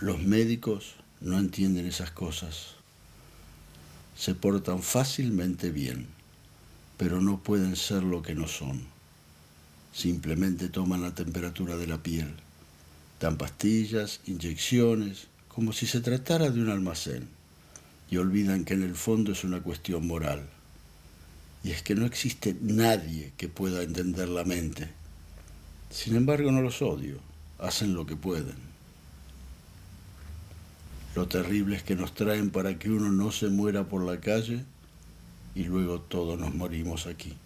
Los médicos no entienden esas cosas. Se portan fácilmente bien, pero no pueden ser lo que no son. Simplemente toman la temperatura de la piel. Dan pastillas, inyecciones, como si se tratara de un almacén, y olvidan que en el fondo es una cuestión moral. Y es que no existe nadie que pueda entender la mente. Sin embargo, no los odio, hacen lo que pueden. Lo terrible es que nos traen para que uno no se muera por la calle y luego todos nos morimos aquí.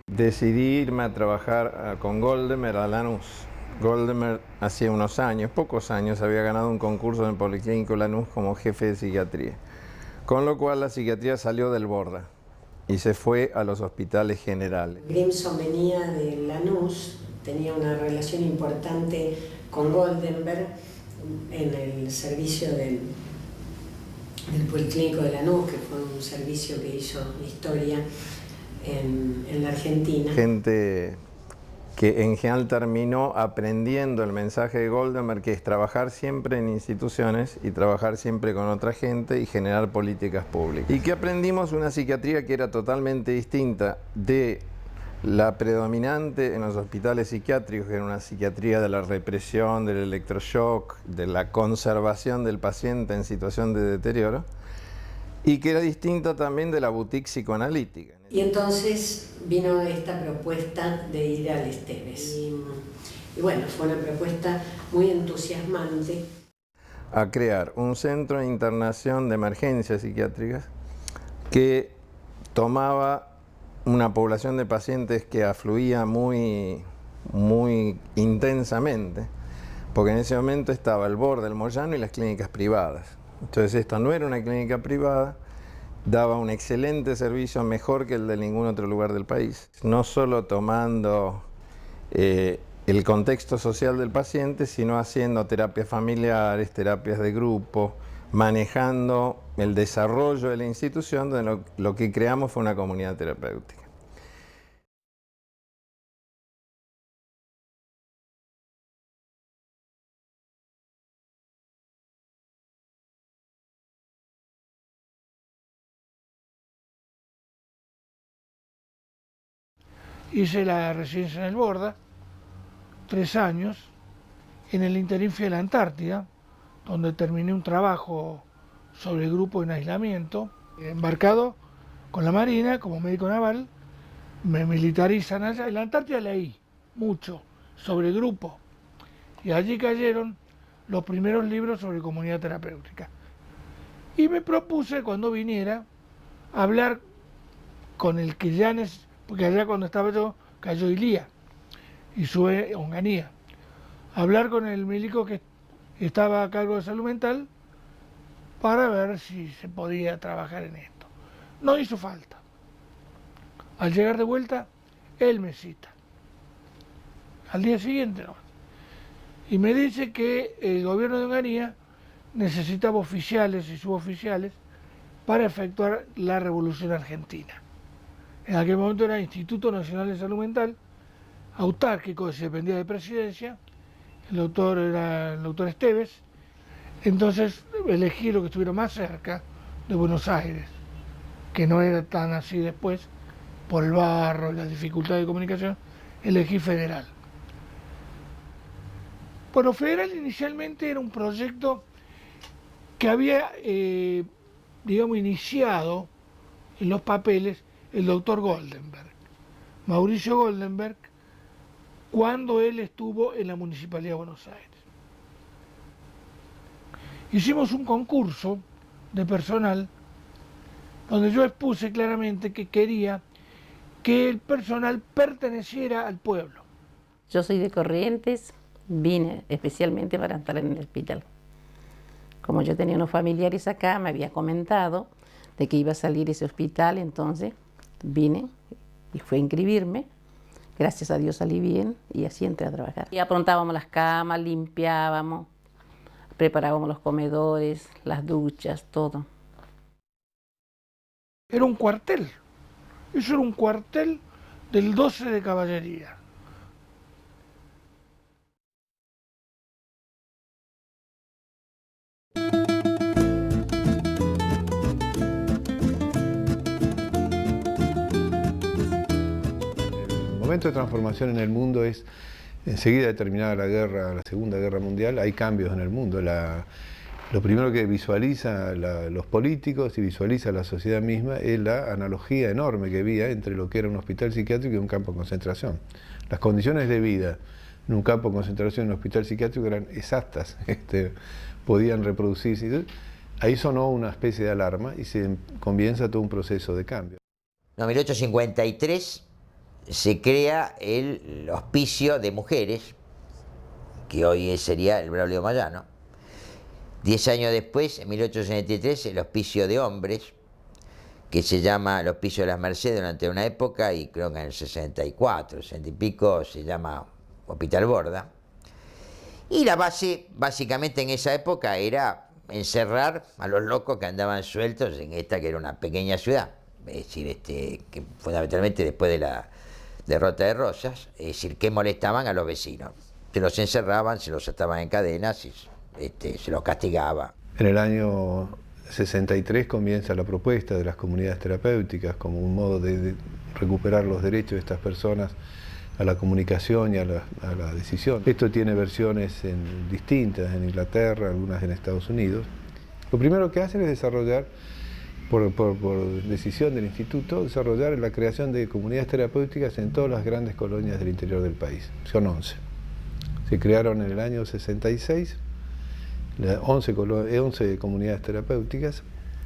Decidí irme a trabajar con Goldemer a Lanús. Goldemer hacía unos años, pocos años, había ganado un concurso en el Policlínico Lanús como jefe de psiquiatría. Con lo cual la psiquiatría salió del Borda y se fue a los hospitales generales. Grimson venía de Lanús, tenía una relación importante con Goldenberg en el servicio del Policlínico de Lanús, que fue un servicio que hizo historia en la Argentina. Gente que en general terminó aprendiendo el mensaje de Goldenberg, que es trabajar siempre en instituciones y trabajar siempre con otra gente y generar políticas públicas. Y que aprendimos una psiquiatría que era totalmente distinta de la predominante en los hospitales psiquiátricos, que era una psiquiatría de la represión, del electroshock, de la conservación del paciente en situación de deterioro, y que era distinta también de la boutique psicoanalítica. Y entonces vino esta propuesta de ir al Esteves. Y bueno, fue una propuesta muy entusiasmante. A crear un centro de internación de emergencias psiquiátricas que tomaba una población de pacientes que afluía muy intensamente, porque en ese momento estaba el Borda, el Moyano y las clínicas privadas. Entonces esto no era una clínica privada, daba un excelente servicio, mejor que el de ningún otro lugar del país. No solo tomando el contexto social del paciente, sino haciendo terapias familiares, terapias de grupo, manejando el desarrollo de la institución, donde lo que creamos fue una comunidad terapéutica. Hice la residencia en el Borda, 3 años. En el interín fui a la Antártida, donde terminé un trabajo sobre el grupo en aislamiento, embarcado con la Marina como médico naval. Me militarizan allá. En la Antártida leí mucho, sobre grupo. Y allí cayeron los primeros libros sobre comunidad terapéutica. Y me propuse, cuando viniera, hablar con el que ya porque allá cuando estaba yo, cayó Ilía y su Onganía. Hablar con el médico que estaba a cargo de salud mental para ver si se podía trabajar en esto. No hizo falta. Al llegar de vuelta, él me cita. Al día siguiente, ¿no? Y me dice que el gobierno de Onganía necesitaba oficiales y suboficiales para efectuar la revolución argentina. En aquel momento era Instituto Nacional de Salud Mental, autárquico, se dependía de presidencia, el doctor era el doctor Esteves, entonces elegí lo que estuviera más cerca de Buenos Aires, que no era tan así después, por el barro y la dificultad de comunicación, elegí Federal. Bueno, Federal inicialmente era un proyecto que había, digamos, iniciado en los papeles el doctor Goldenberg, Mauricio Goldenberg, cuando él estuvo en la Municipalidad de Buenos Aires. Hicimos un concurso de personal donde yo expuse claramente que quería que el personal perteneciera al pueblo. Yo soy de Corrientes, vine especialmente para estar en el hospital. Como yo tenía unos familiares acá, me había comentado de que iba a salir ese hospital, entonces vine y fue a inscribirme. Gracias a Dios salí bien y así entré a trabajar. Y aprontábamos las camas, limpiábamos, preparábamos los comedores, las duchas, todo. Era un cuartel. Eso era un cuartel del 12 de Caballería. El momento de transformación en el mundo es, enseguida de terminada la guerra, la Segunda Guerra Mundial, hay cambios en el mundo. Lo primero que visualiza los políticos y visualiza la sociedad misma es la analogía enorme que había entre lo que era un hospital psiquiátrico y un campo de concentración. Las condiciones de vida en un campo de concentración y en un hospital psiquiátrico eran exactas, podían reproducirse. Ahí sonó una especie de alarma y se comienza todo un proceso de cambio. En 1853 se crea el Hospicio de Mujeres, que hoy sería el Braulio Mayano. 10 años después, en 1863, el Hospicio de Hombres, que se llama el Hospicio de las Mercedes durante una época, y creo que en el 64, 60 y pico, se llama Hospital Borda. Y la base, básicamente en esa época, era encerrar a los locos que andaban sueltos en esta que era una pequeña ciudad. Es decir, que fundamentalmente después de la derrota de Rosas, es decir, que molestaban a los vecinos. Se los encerraban, se los ataban en cadenas y se los castigaba. En el año 63 comienza la propuesta de las comunidades terapéuticas como un modo de recuperar los derechos de estas personas a la comunicación y a la decisión. Esto tiene versiones distintas en Inglaterra, algunas en Estados Unidos. Lo primero que hacen es desarrollar, por decisión del instituto, desarrollar la creación de comunidades terapéuticas en todas las grandes colonias del interior del país. Son 11. Se crearon en el año 66 11 comunidades terapéuticas,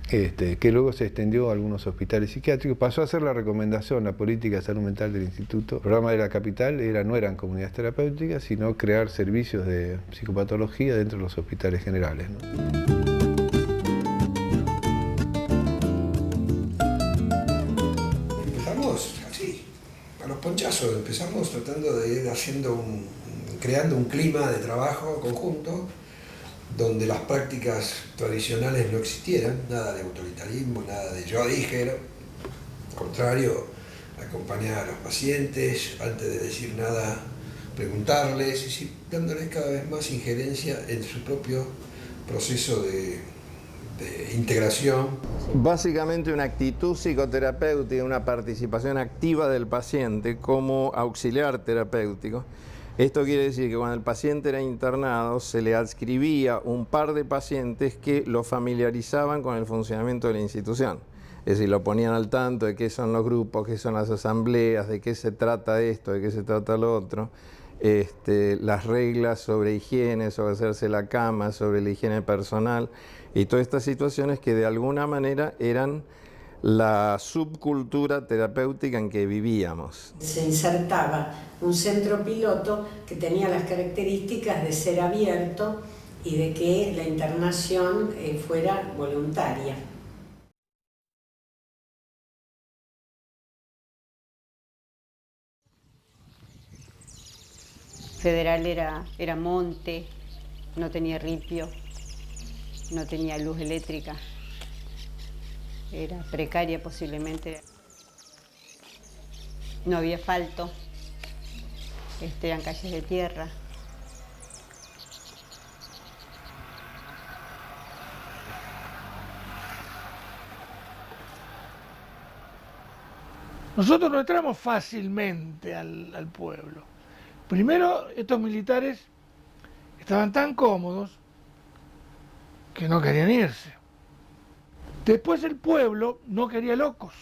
que luego se extendió a algunos hospitales psiquiátricos. Pasó a ser la recomendación, la política de salud mental del instituto. El programa de la capital no eran comunidades terapéuticas, sino crear servicios de psicopatología dentro de los hospitales generales, ¿no? Empezamos así, a los ponchazos. Empezamos tratando de ir creando un clima de trabajo conjunto, donde las prácticas tradicionales no existieran, nada de autoritarismo, nada de yo dije, ¿no? Al contrario, acompañar a los pacientes, antes de decir nada, preguntarles, y dándoles cada vez más injerencia en su propio proceso de integración. Básicamente una actitud psicoterapéutica, una participación activa del paciente como auxiliar terapéutico. Esto quiere decir que cuando el paciente era internado se le adscribía un par de pacientes que lo familiarizaban con el funcionamiento de la institución. Es decir, lo ponían al tanto de qué son los grupos, qué son las asambleas, de qué se trata esto, de qué se trata lo otro. las reglas sobre higiene, sobre hacerse la cama, sobre la higiene personal y todas estas situaciones que de alguna manera eran la subcultura terapéutica en que vivíamos. Se insertaba un centro piloto que tenía las características de ser abierto y de que la internación fuera voluntaria. Federal era monte, no tenía ripio, no tenía luz eléctrica, era precaria posiblemente. No había asfalto, eran calles de tierra. Nosotros no entramos fácilmente al pueblo. Primero, estos militares estaban tan cómodos que no querían irse. Después el pueblo no quería locos.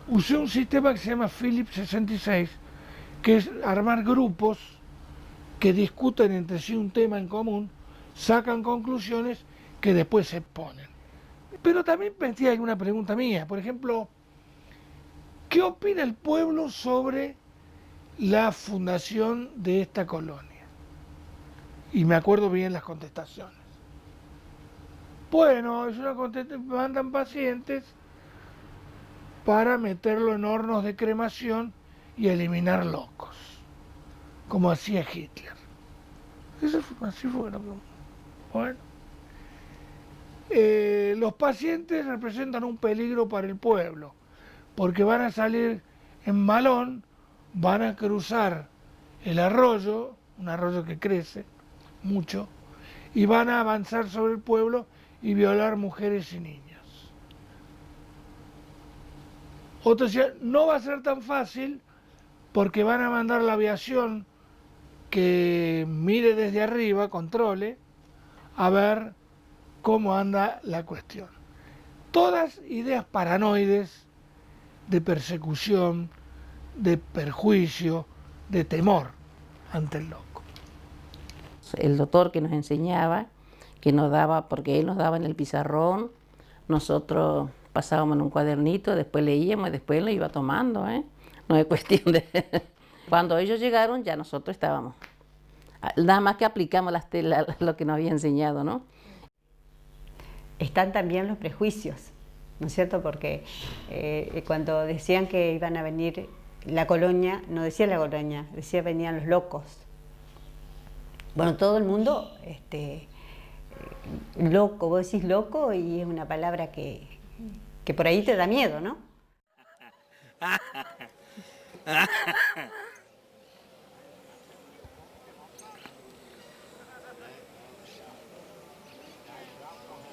Usé un sistema que se llama Philips 66, que es armar grupos que discuten entre sí un tema en común, sacan conclusiones que después se exponen. Pero también pensé alguna pregunta mía, por ejemplo, ¿qué opina el pueblo sobre la fundación de esta colonia? Y me acuerdo bien las contestaciones. Bueno, es una contestación, mandan pacientes para meterlo en hornos de cremación y eliminar locos, como hacía Hitler. Así fue. Bueno. Los pacientes representan un peligro para el pueblo, porque van a salir en malón, van a cruzar el arroyo, un arroyo que crece mucho, y van a avanzar sobre el pueblo y violar mujeres y niños. Otros decían, no va a ser tan fácil porque van a mandar la aviación que mire desde arriba, controle, a ver cómo anda la cuestión. Todas ideas paranoides de persecución, de perjuicio, de temor ante el loco. El doctor que nos enseñaba, que nos daba, porque él nos daba en el pizarrón, nosotros pasábamos en un cuadernito, después leíamos y después lo iba tomando, No es cuestión de... Cuando ellos llegaron ya nosotros estábamos. Nada más que aplicamos lo que nos había enseñado, ¿no? Están también los prejuicios, ¿no es cierto? Porque cuando decían que iban a venir la colonia, no decía la colonia, decía venían los locos. Bueno, todo el mundo, loco, vos decís loco y es una palabra que por ahí te da miedo, ¿no?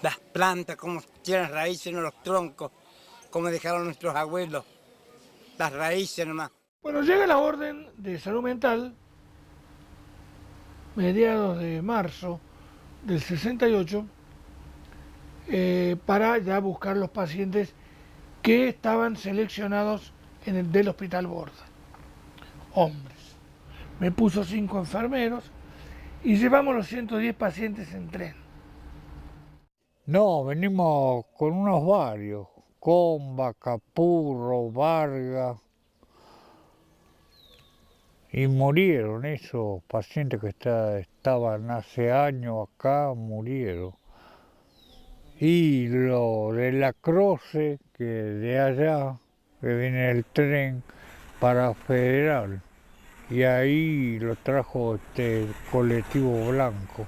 Las plantas, como tienen raíces en los troncos, como dejaron nuestros abuelos, las raíces nomás. Bueno, llega la orden de salud mental, mediados de marzo del 68, para ya buscar los pacientes que estaban seleccionados del Hospital Borda, hombres. Me puso 5 enfermeros y llevamos los 110 pacientes en tren. No, venimos con unos varios, Comba, Capurro, Vargas, y murieron esos pacientes que estaban hace años acá, murieron. Y lo de la Croce, que de allá, que viene el tren para Federal, y ahí lo trajo el colectivo blanco,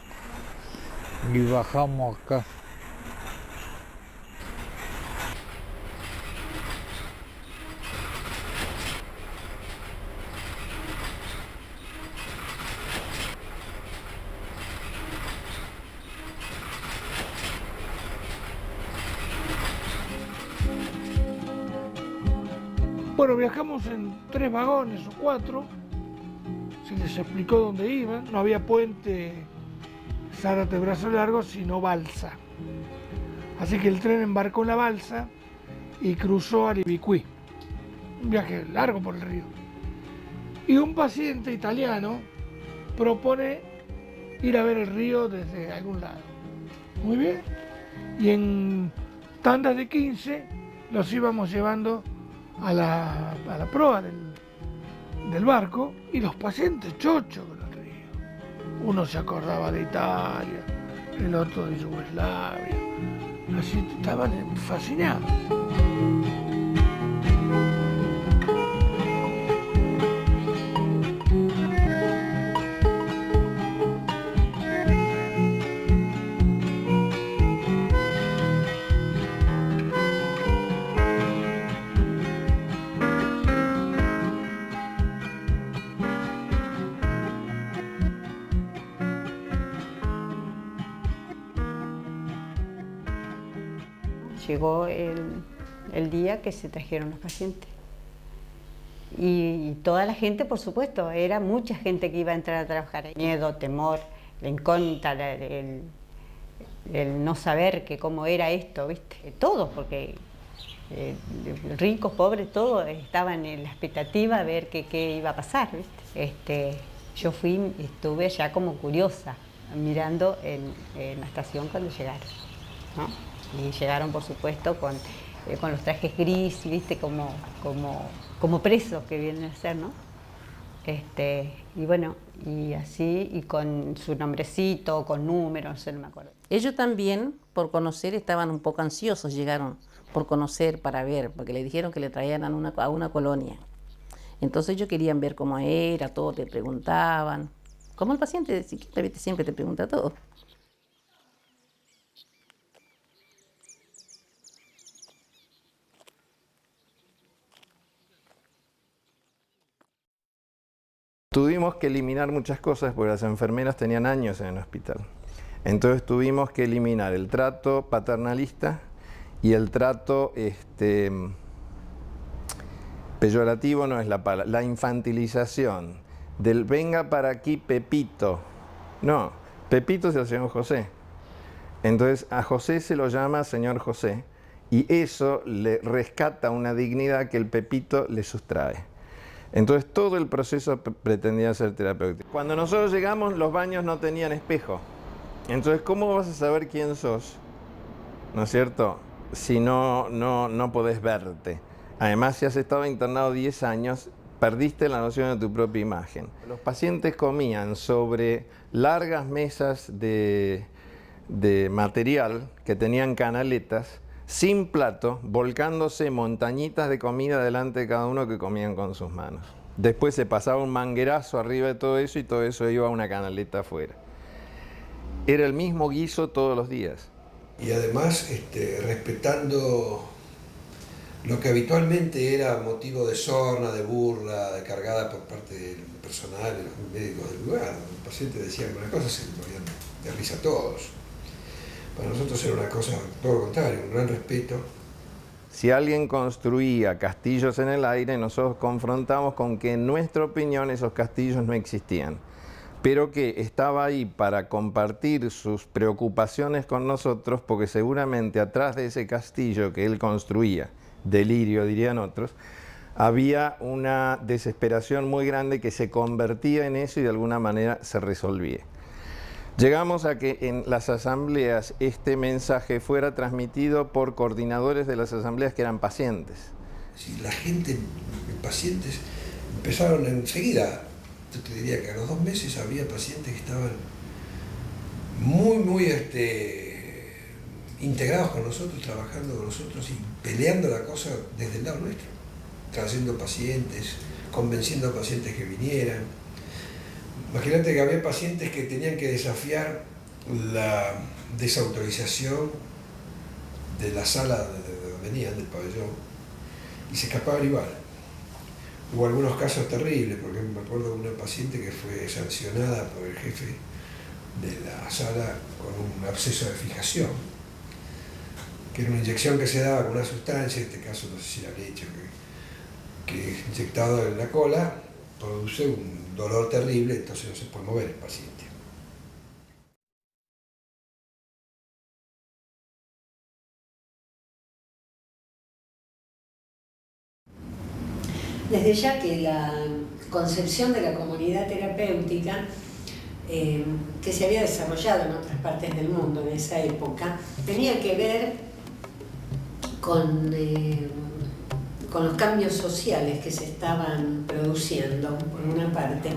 y bajamos acá. Bueno, viajamos en 3 vagones o 4, se les explicó dónde iban, no había puente Zárate Brazo Largo, sino balsa. Así que el tren embarcó en la balsa y cruzó a Libicuí, un viaje largo por el río. Y un paciente italiano propone ir a ver el río desde algún lado. Muy bien. Y en tandas de 15 los íbamos llevando a la proa del barco, y los pacientes chochos con el río. Uno se acordaba de Italia, el otro de Yugoslavia. Así estaban fascinados. Llegó el día que se trajeron los pacientes. Y toda la gente, por supuesto, era mucha gente que iba a entrar a trabajar. Miedo, temor, la incógnita, el no saber que cómo era esto, ¿viste? Todos, porque ricos, pobres, todos estaban en la expectativa de ver qué iba a pasar, ¿viste? Yo estuve ya como curiosa, mirando en la estación cuando llegaron, ¿no? Y llegaron, por supuesto, con los trajes gris, ¿viste? Como presos que vienen a ser, ¿no? Y bueno, y así, y con su nombrecito, con números, no sé, no me acuerdo. Ellos también, por conocer, estaban un poco ansiosos, llegaron por conocer, para ver, porque le dijeron que le traían a una colonia. Entonces ellos querían ver cómo era, todo, te preguntaban. Como el paciente siempre te pregunta todo. Tuvimos que eliminar muchas cosas porque las enfermeras tenían años en el hospital. Entonces tuvimos que eliminar el trato paternalista y el trato peyorativo, no es la palabra, la infantilización del venga para aquí Pepito. No, Pepito es el señor José. Entonces a José se lo llama señor José y eso le rescata una dignidad que el Pepito le sustrae. Entonces todo el proceso pretendía ser terapéutico. Cuando nosotros llegamos, los baños no tenían espejo. Entonces, ¿cómo vas a saber quién sos? ¿No es cierto? Si no podés verte. Además, si has estado internado 10 años, perdiste la noción de tu propia imagen. Los pacientes comían sobre largas mesas de material que tenían canaletas, sin plato, volcándose montañitas de comida delante de cada uno que comían con sus manos. Después se pasaba un manguerazo arriba de todo eso y todo eso iba a una canaleta afuera. Era el mismo guiso todos los días. Y además respetando lo que habitualmente era motivo de sorna, de burla, cargada por parte del personal, de los médicos del lugar. Los pacientes decían una cosa, se morían de risa todos. Para nosotros era una cosa, todo lo contrario, un gran respeto. Si alguien construía castillos en el aire, nosotros confrontamos con que en nuestra opinión esos castillos no existían, pero que estaba ahí para compartir sus preocupaciones con nosotros, porque seguramente atrás de ese castillo que él construía, delirio dirían otros, había una desesperación muy grande que se convertía en eso y de alguna manera se resolvía. Llegamos a que en las asambleas este mensaje fuera transmitido por coordinadores de las asambleas que eran pacientes. Si la gente, pacientes, empezaron enseguida, yo te diría que a los 2 meses había pacientes que estaban muy integrados con nosotros, trabajando con nosotros y peleando la cosa desde el lado nuestro, trayendo pacientes, convenciendo a pacientes que vinieran. Imagínate que había pacientes que tenían que desafiar la desautorización de la sala de donde venían, del pabellón, y se escapaban igual. Hubo algunos casos terribles, porque me acuerdo de una paciente que fue sancionada por el jefe de la sala con un absceso de fijación, que era una inyección que se daba con una sustancia, en este caso no sé si era leche, que inyectado en la cola produce un dolor terrible, entonces no se puede mover el paciente. Desde ya que concepción de la comunidad terapéutica que se había desarrollado en otras partes del mundo en esa época, tenía que ver con los cambios sociales que se estaban produciendo, por una parte.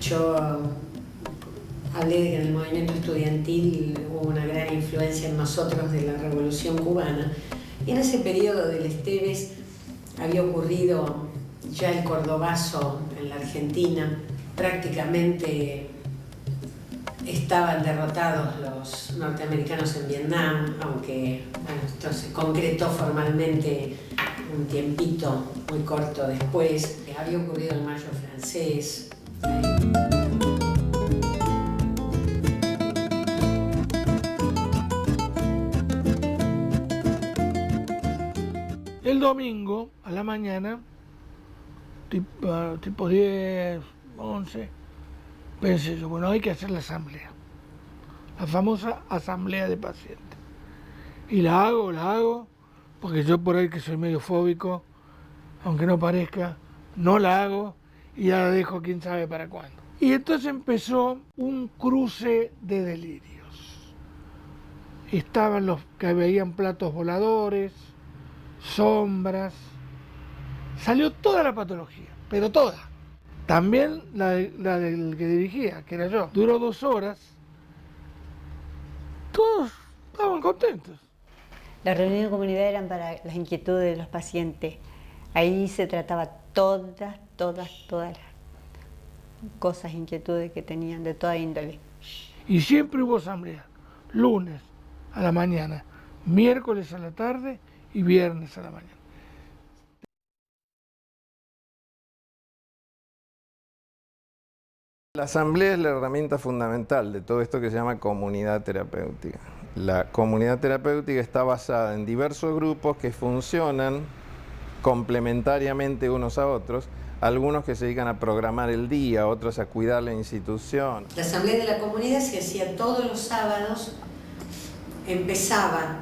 Yo hablé de que en el movimiento estudiantil hubo una gran influencia en nosotros de la Revolución Cubana, y en ese periodo del Esteves había ocurrido ya el cordobazo en la Argentina. Prácticamente estaban derrotados los norteamericanos en Vietnam, aunque bueno, esto se concretó formalmente un tiempito muy corto después. Había ocurrido el Mayo francés. El domingo a la mañana, tipo 10, 11, pensé yo, bueno, hay que hacer la asamblea, la famosa asamblea de pacientes. Y la hago, porque yo por ahí que soy medio fóbico, aunque no parezca, no la hago y ya la dejo quién sabe para cuándo. Y entonces empezó un cruce de delirios. Estaban los que veían platos voladores, sombras, salió toda la patología, pero toda. También la del que dirigía, que era yo. Duró 2 horas, todos estaban contentos. Las reuniones de comunidad eran para las inquietudes de los pacientes. Ahí se trataba todas las cosas, inquietudes que tenían de toda índole. Y siempre hubo asamblea, lunes a la mañana, miércoles a la tarde y viernes a la mañana. La asamblea es la herramienta fundamental de todo esto que se llama comunidad terapéutica. La comunidad terapéutica está basada en diversos grupos que funcionan complementariamente unos a otros, algunos que se dedican a programar el día, otros a cuidar la institución. La asamblea de la comunidad se hacía todos los sábados, empezaba,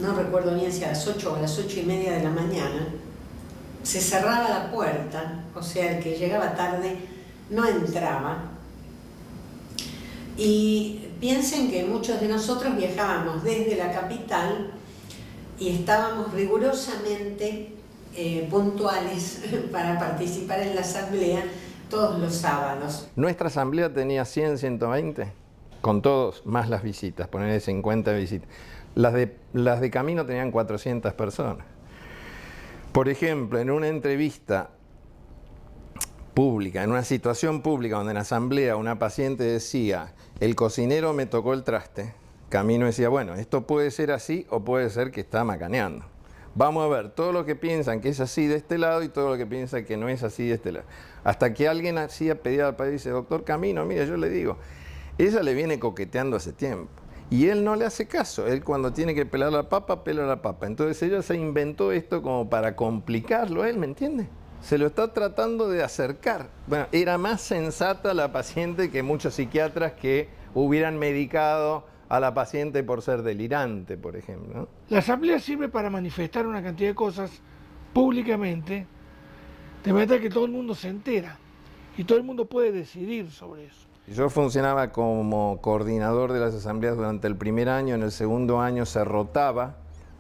no recuerdo bien si a las 8 o a las 8:30 de la mañana, se cerraba la puerta, o sea, el que llegaba tarde no entraba. Y piensen que muchos de nosotros viajábamos desde la capital y estábamos rigurosamente puntuales para participar en la asamblea todos los sábados. Nuestra asamblea tenía 100, 120, con todos, más las visitas, ponerle 50 visitas. Las de camino tenían 400 personas. Por ejemplo, en una entrevista pública, en una situación pública donde en la asamblea una paciente decía, el cocinero me tocó el traste, Camino decía, bueno, esto puede ser así o puede ser que está macaneando. Vamos a ver todo lo que piensan que es así de este lado y todo lo que piensan que no es así de este lado. Hasta que alguien hacía pedir al padre y dice, doctor Camino, mire, yo le digo, ella le viene coqueteando hace tiempo. Y él no le hace caso, él cuando tiene que pelar la papa, pela la papa. Entonces ella se inventó esto como para complicarlo, él, ¿me entiende? Se lo está tratando de acercar. Bueno, era más sensata la paciente que muchos psiquiatras que hubieran medicado a la paciente por ser delirante, por ejemplo, ¿no? La asamblea sirve para manifestar una cantidad de cosas públicamente, de manera que todo el mundo se entera y todo el mundo puede decidir sobre eso. Yo funcionaba como coordinador de las asambleas durante el primer año, en el segundo año se rotaba,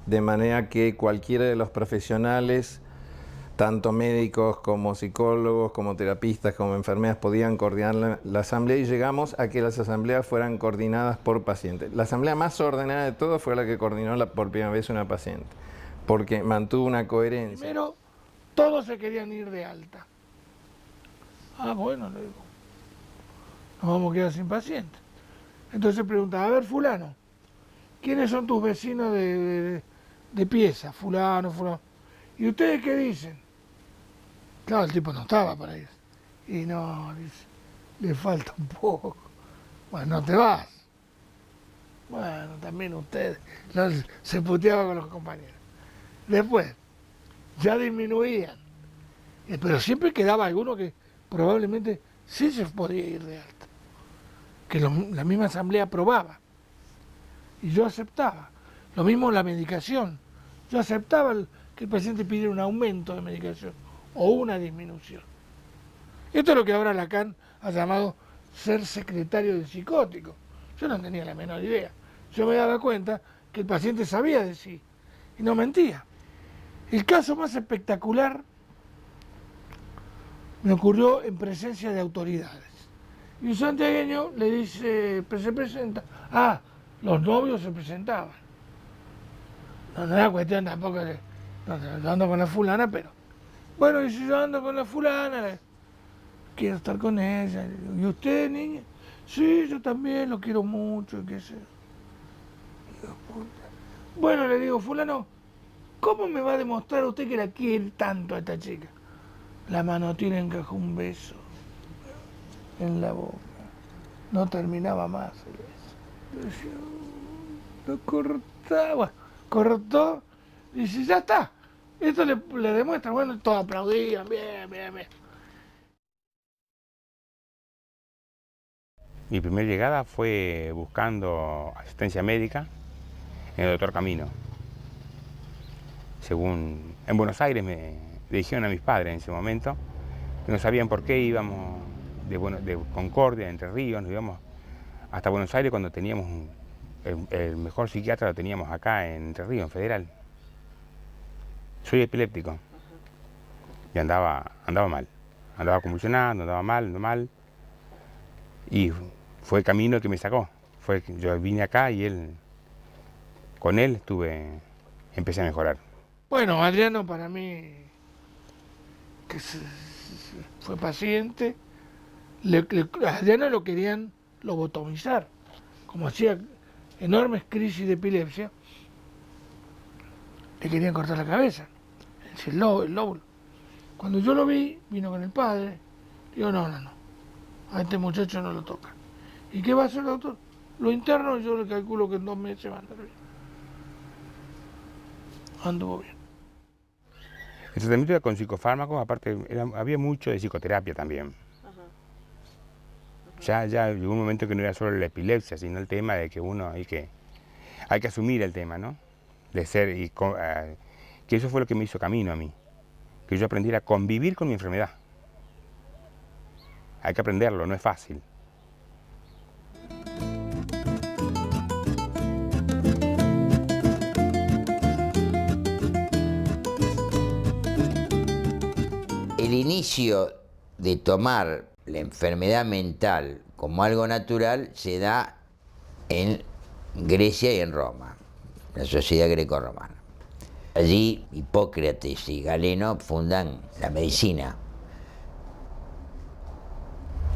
de manera que cualquiera de los profesionales, tanto médicos como psicólogos, como terapistas, como enfermeras, podían coordinar la asamblea y llegamos a que las asambleas fueran coordinadas por pacientes. La asamblea más ordenada de todas fue la que coordinó por primera vez una paciente, porque mantuvo una coherencia. Primero, todos se querían ir de alta. Ah, bueno, le digo, nos vamos a quedar sin pacientes. Entonces preguntaba, a ver, fulano, ¿quiénes son tus vecinos de pieza? Fulano, fulano. ¿Y ustedes qué dicen? Claro, el tipo no estaba para ir. Y no, dice, le falta un poco. Bueno, no te vas. Bueno, también ustedes. No, se puteaba con los compañeros. Después, ya disminuían. Pero siempre quedaba alguno que probablemente sí se podía ir de alta. Que la misma asamblea aprobaba. Y yo aceptaba. Lo mismo la medicación. Yo aceptaba que el paciente pidiera un aumento de medicación o una disminución. Esto es lo que ahora Lacan ha llamado ser secretario del psicótico. Yo no tenía la menor idea. Yo me daba cuenta que el paciente sabía de sí y no mentía. El caso más espectacular me ocurrió en presencia de autoridades. Y un santiagueño le dice, se presenta, los novios se presentaban. No era cuestión tampoco de, yo ando con la fulana, pero, bueno, y si yo ando con la fulana, quiero estar con ella. ¿Y usted, niña? Sí, yo también, lo quiero mucho, qué sé. Bueno, le digo, fulano, ¿cómo me va a demostrar usted que la quiere tanto a esta chica? La manotina encajó un beso en la boca. No terminaba más el beso. Yo decía, lo cortaba. Cortó y dice, ya está. Esto le demuestra, bueno, todos aplaudían, bien, bien, bien. Mi primera llegada fue buscando asistencia médica en el doctor Camino. Según en Buenos Aires me dijeron a mis padres en ese momento, que no sabían por qué íbamos de Concordia, Entre Ríos, nos íbamos hasta Buenos Aires cuando teníamos el mejor psiquiatra, lo teníamos acá en Entre Ríos, en Federal. Soy epiléptico y andaba mal, andaba convulsionando, andaba mal. Y fue Camino el que me sacó. Yo vine acá y con él empecé a mejorar. Bueno, Adriano para mí, que fue paciente, a Adriano lo querían lobotomizar, como hacía enormes crisis de epilepsia, le querían cortar la cabeza, el lóbulo. Cuando yo lo vi, vino con el padre, digo, no, a este muchacho no lo toca. ¿Y qué va a hacer el doctor? Lo interno yo le calculo que en 2 meses va a andar bien. Anduvo bien. El tratamiento era con psicofármacos, aparte había mucho de psicoterapia también. Ya llegó un momento que no era solo la epilepsia, sino el tema de que uno hay que asumir el tema, ¿no? De ser, que eso fue lo que me hizo camino a mí, que yo aprendiera a convivir con mi enfermedad. Hay que aprenderlo, no es fácil. El inicio de tomar la enfermedad mental como algo natural se da en Grecia y en Roma, la sociedad greco-romana. Allí Hipócrates y Galeno fundan la medicina.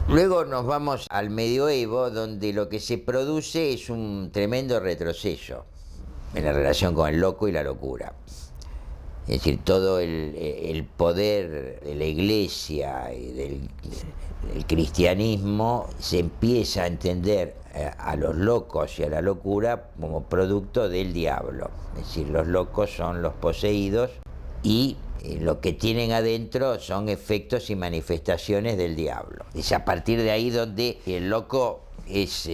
Luego nos vamos al medioevo, donde lo que se produce es un tremendo retroceso en la relación con el loco y la locura. Es decir, todo el poder de la Iglesia y del cristianismo se empieza a entender a los locos y a la locura como producto del diablo. Es decir, los locos son los poseídos y lo que tienen adentro son efectos y manifestaciones del diablo. Es a partir de ahí donde el loco es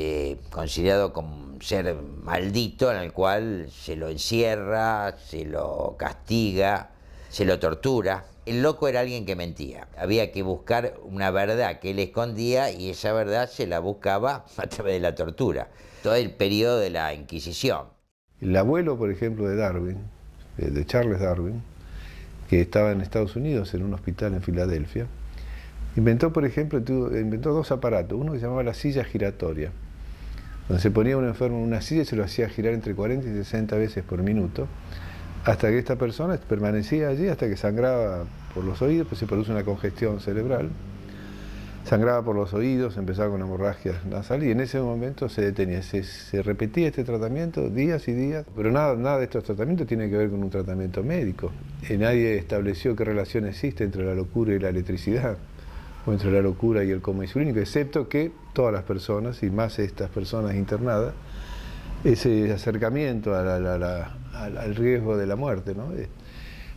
considerado como un ser maldito en el cual se lo encierra, se lo castiga, se lo tortura. El loco era alguien que mentía. Había que buscar una verdad que él escondía y esa verdad se la buscaba a través de la tortura. Todo el periodo de la Inquisición. El abuelo, por ejemplo, de Darwin, de Charles Darwin, que estaba en Estados Unidos en un hospital en Filadelfia, inventó, por ejemplo, 2 aparatos. Uno que se llamaba la silla giratoria, donde se ponía un enfermo en una silla y se lo hacía girar entre 40 y 60 veces por minuto, hasta que esta persona permanecía allí hasta que sangraba por los oídos, pues se produce una congestión cerebral, sangraba por los oídos, empezaba con hemorragia nasal y en ese momento se detenía. Se repetía este tratamiento días y días, pero nada de estos tratamientos tiene que ver con un tratamiento médico. Nadie estableció qué relación existe entre la locura y la electricidad, o entre la locura y el coma insulínico, excepto que todas las personas, y más estas personas internadas, ese acercamiento al riesgo de la muerte, ¿no?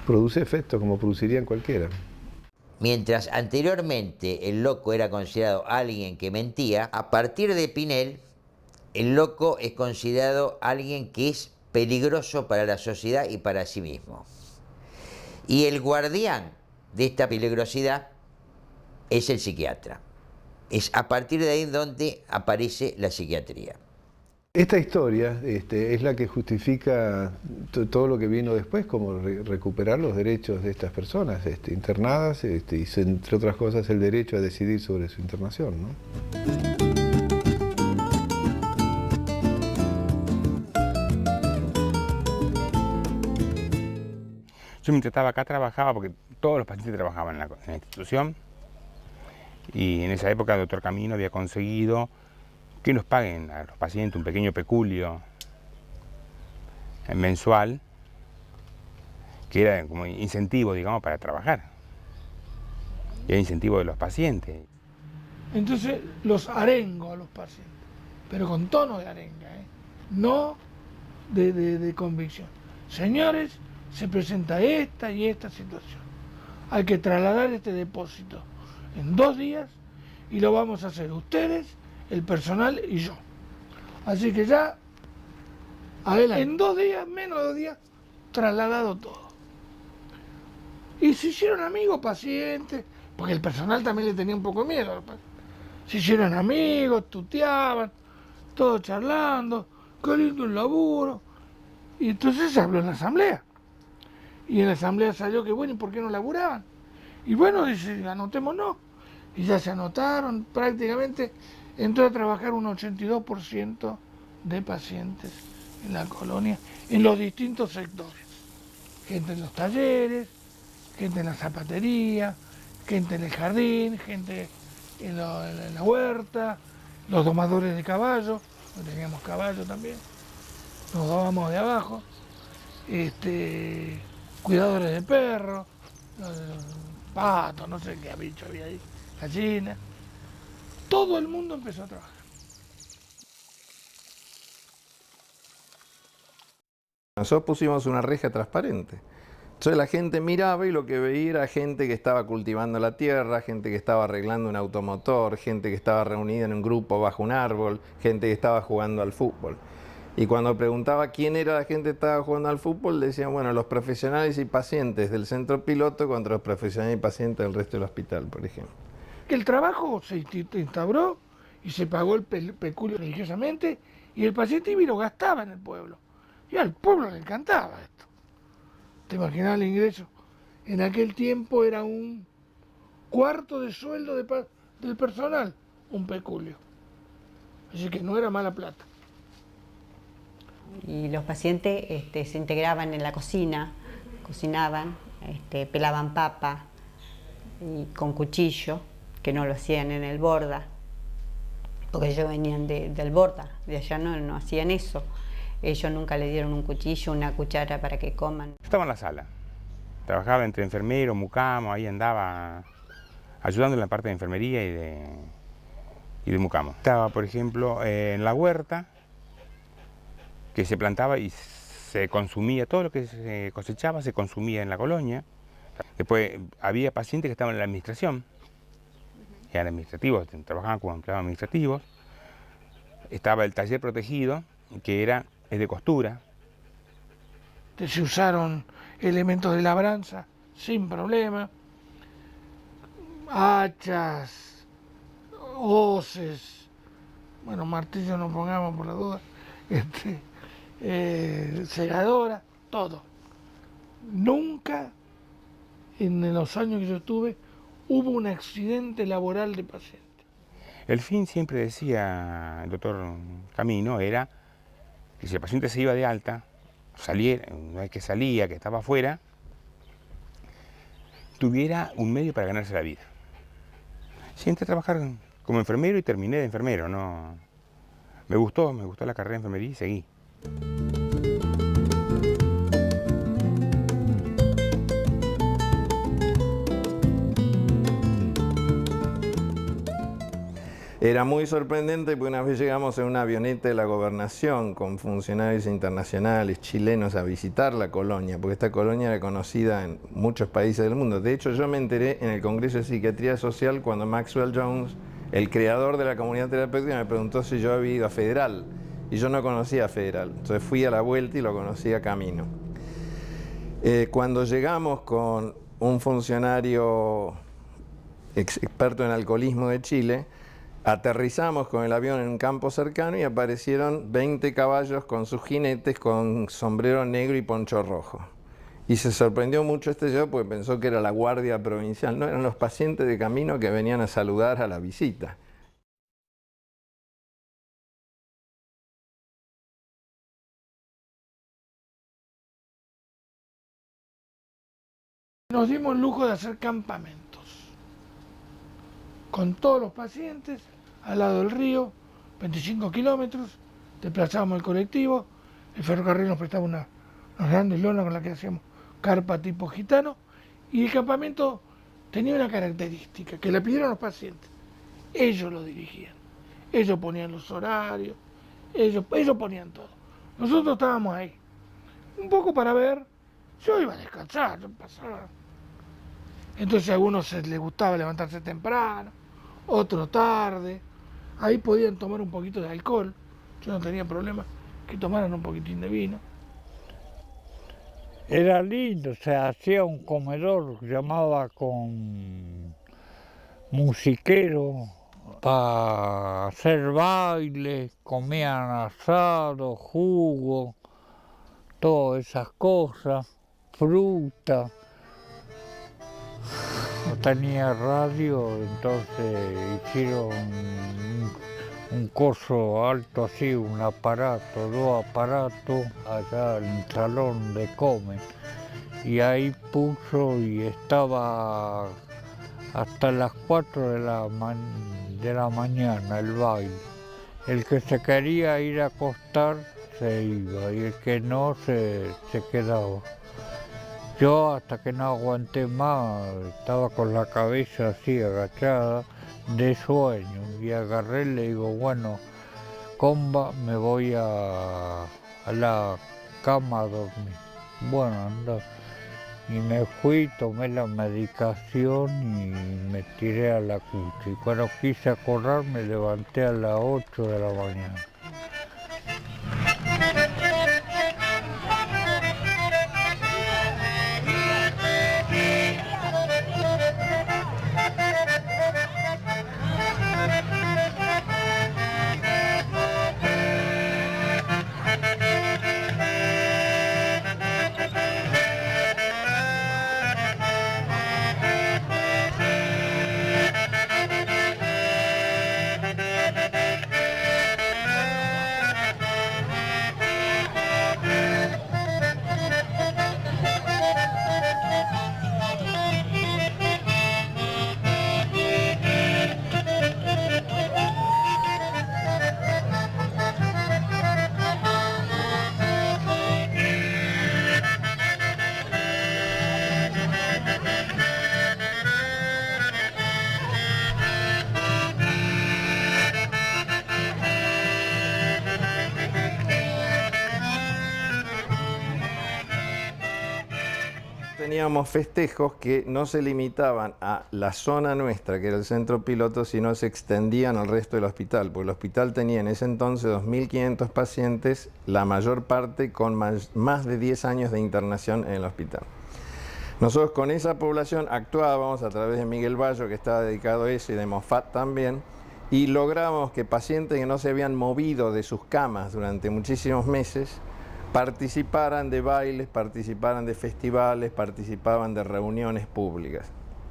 Produce efectos como producirían cualquiera. Mientras anteriormente el loco era considerado alguien que mentía, a partir de Pinel, el loco es considerado alguien que es peligroso para la sociedad y para sí mismo. Y el guardián de esta peligrosidad es el psiquiatra. Es a partir de ahí donde aparece la psiquiatría. Esta historia es la que justifica todo lo que vino después, como recuperar los derechos de estas personas internadas y, entre otras cosas, el derecho a decidir sobre su internación, ¿no? Yo mientras estaba acá trabajaba, porque todos los pacientes trabajaban en la institución, y en esa época el doctor Camino había conseguido que nos paguen a los pacientes un pequeño peculio mensual, que era como incentivo, digamos, para trabajar. Y era incentivo de los pacientes. Entonces los arengo a los pacientes, pero con tono de arenga, no de convicción. Señores, se presenta esta y esta situación. Hay que trasladar este depósito en 2 días y lo vamos a hacer ustedes, el personal y yo. Así que ya, adelante. En 2 días, menos de 2 días, trasladado todo. Y se hicieron amigos, pacientes, porque el personal también le tenía un poco de miedo. Se hicieron amigos, tuteaban, todos charlando, qué lindo el laburo. Y entonces se habló en la asamblea. Y en la asamblea salió que bueno, ¿y por qué no laburaban? Y bueno, dice, anotémonos. Y ya se anotaron, prácticamente entró a trabajar un 82% de pacientes en la colonia, en los distintos sectores. Gente en los talleres, gente en la zapatería, gente en el jardín, gente en la huerta, los domadores de caballos, teníamos caballo también, nos dábamos de abajo, cuidadores de perros, patos, no sé qué bicho había ahí, gallinas. Todo el mundo empezó a trabajar. Nosotros pusimos una reja transparente. Entonces la gente miraba y lo que veía era gente que estaba cultivando la tierra, gente que estaba arreglando un automotor, gente que estaba reunida en un grupo bajo un árbol, gente que estaba jugando al fútbol. Y cuando preguntaba quién era la gente que estaba jugando al fútbol, decían, bueno, los profesionales y pacientes del centro piloto contra los profesionales y pacientes del resto del hospital, por ejemplo. El trabajo se instauró y se pagó el peculio religiosamente y el paciente iba y lo gastaba en el pueblo. Y al pueblo le encantaba esto. ¿Te imaginas el ingreso? En aquel tiempo era un cuarto de sueldo del personal, un peculio. Así que no era mala plata. Y los pacientes se integraban en la cocina, cocinaban, pelaban papa y con cuchillo, que no lo hacían en el Borda, porque ellos venían del Borda, de allá no hacían eso. Ellos nunca le dieron un cuchillo, una cuchara para que coman. Estaba en la sala, trabajaba entre enfermero, mucamo, ahí andaba ayudando en la parte de enfermería y de mucamo. Estaba, por ejemplo, en la huerta, que se plantaba y se consumía, todo lo que se cosechaba se consumía en la colonia. Después había pacientes que estaban en la administración, eran administrativos, trabajaban como empleados administrativos. Estaba el taller protegido, que es de costura. Se usaron elementos de labranza sin problema, hachas, hoces, bueno, martillo no pongamos por la duda, segadora, todo. Nunca en los años que yo estuve hubo un accidente laboral de paciente. El fin, siempre decía el doctor Camino, era que si el paciente se iba de alta, una vez que salía, que estaba afuera, tuviera un medio para ganarse la vida. Sí, entré a trabajar como enfermero y terminé de enfermero, ¿no? Me gustó la carrera de enfermería y seguí. Era muy sorprendente porque una vez llegamos en una avioneta de la gobernación con funcionarios internacionales chilenos a visitar la colonia, porque esta colonia era conocida en muchos países del mundo. De hecho, yo me enteré en el Congreso de Psiquiatría Social cuando Maxwell Jones, el creador de la comunidad terapéutica, me preguntó si yo había ido a Federal. Y yo no conocía a Federal. Entonces fui a la vuelta y lo conocí a camino. Cuando llegamos con un funcionario experto en alcoholismo de Chile, aterrizamos con el avión en un campo cercano y aparecieron 20 caballos con sus jinetes con sombrero negro y poncho rojo. Y se sorprendió mucho este señor porque pensó que era la guardia provincial. No, eran los pacientes de camino que venían a saludar a la visita. Nos dimos el lujo de hacer campamentos con todos los pacientes al lado del río, 25 kilómetros, desplazábamos el colectivo, el ferrocarril nos prestaba unas grandes lonas con las que hacíamos carpa tipo gitano, y el campamento tenía una característica, que le pidieron los pacientes, ellos lo dirigían, ellos ponían los horarios, ellos ponían todo. Nosotros estábamos ahí, un poco para ver, yo iba a descansar, yo pasaba. Entonces a algunos les gustaba levantarse temprano, otros tarde, ahí podían tomar un poquito de alcohol, yo no tenía problema que tomaran un poquitín de vino. Era lindo, se hacía un comedor, llamaba con musiquero, para hacer bailes, comían asado, jugo, todas esas cosas, fruta. No tenía radio, entonces hicieron un coso alto así, un aparato, dos aparatos, allá en el salón de comer. Y ahí puso y estaba hasta las 4 de la mañana el baile. El que se quería ir a acostar se iba y el que no se quedaba. Yo hasta que no aguanté más, estaba con la cabeza así agachada de sueño y agarré y le digo, bueno, comba, me voy a la cama a dormir. Bueno, anda. Y me fui, tomé la medicación y me tiré a la cucha. Y cuando quise acordar me levanté a las 8 de la mañana. Teníamos festejos que no se limitaban a la zona nuestra, que era el centro piloto, sino se extendían al resto del hospital, porque el hospital tenía en ese entonces 2.500 pacientes, la mayor parte con más de 10 años de internación en el hospital. Nosotros con esa población actuábamos a través de Miguel Bayo, que estaba dedicado a eso, y de Mofat también, y logramos que pacientes que no se habían movido de sus camas durante muchísimos meses participaran de bailes, participaran de festivales, participaban de reuniones públicas,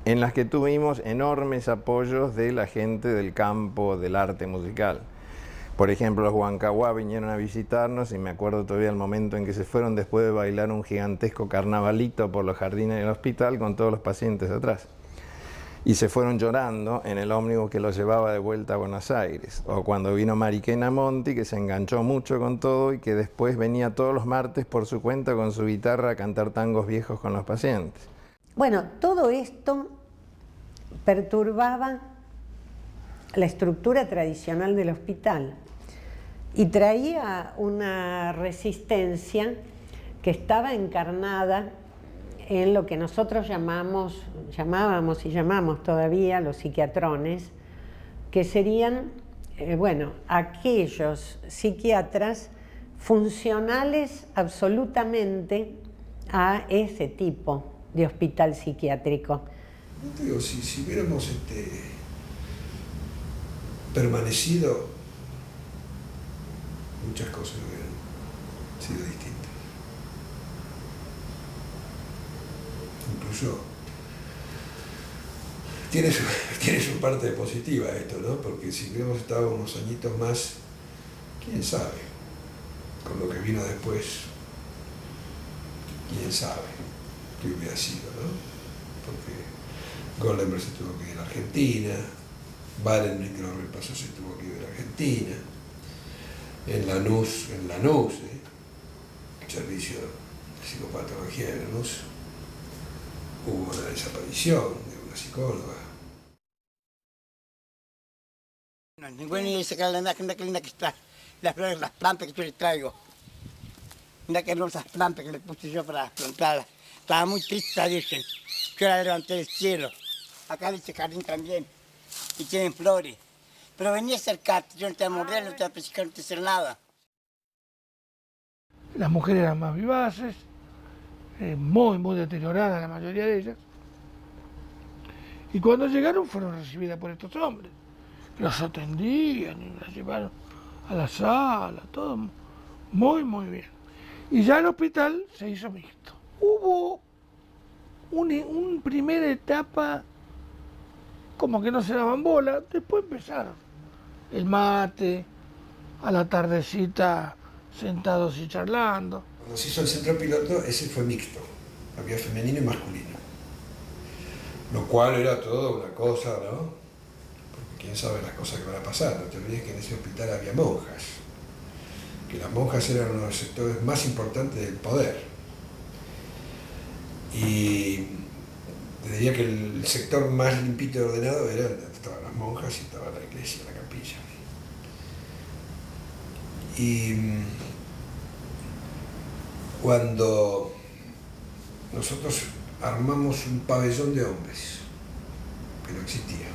en las que tuvimos enormes apoyos de la gente del campo del arte musical. Por ejemplo, los Huancahuá vinieron a visitarnos y me acuerdo todavía el momento en que se fueron después de bailar un gigantesco carnavalito por los jardines del hospital con todos los pacientes atrás. Y se fueron llorando en el ómnibus que los llevaba de vuelta a Buenos Aires. O cuando vino Mariquena Monti, que se enganchó mucho con todo y que después venía todos los martes por su cuenta con su guitarra a cantar tangos viejos con los pacientes. Bueno, todo esto perturbaba la estructura tradicional del hospital y traía una resistencia que estaba encarnada en lo que nosotros llamamos y llamamos todavía los psiquiatrones, que serían, aquellos psiquiatras funcionales absolutamente a ese tipo de hospital psiquiátrico. No te digo, si hubiéramos permanecido, muchas cosas hubieran sido distintas. Incluso tiene su parte positiva esto, ¿no? Porque si hubiéramos estado unos añitos más, quién sabe, con lo que vino después, quién sabe qué hubiera sido, ¿no? Porque Goldenberg se tuvo que ir a Argentina, Barenboim, que lo repasó, se tuvo que ir a Argentina, en Lanús, el servicio de psicopatología de Lanús, hubo una desaparición de una psicóloga. Ninguna ni sacar la máquina que está, las plantas que yo le traigo. Mira que hermosas plantas que le puse yo para plantarlas. Estaba muy triste, dicen. Yo la levanté del cielo. Acá dice jardín también. Y tienen flores. Pero venía a acercarte, yo no te voy a morder, no te voy a pescar, no te voy a hacer nada. Las mujeres eran más vivaces, muy deterioradas la mayoría de ellas. Y cuando llegaron fueron recibidas por estos hombres. Los atendían y las llevaron a la sala, todo muy bien. Y ya el hospital se hizo mixto. Hubo una primera etapa como que no se daban bola, después empezaron el mate, a la tardecita sentados y charlando. Cuando se hizo el centro piloto, ese fue mixto, había femenino y masculino. Lo cual era todo una cosa, ¿no? Porque quién sabe las cosas que van a pasar. No te olvides que en ese hospital había monjas, que las monjas eran uno de los sectores más importantes del poder. Y te diría que el sector más limpito y ordenado estaban las monjas y estaba la iglesia, la capilla. Y cuando nosotros armamos un pabellón de hombres, que no existía,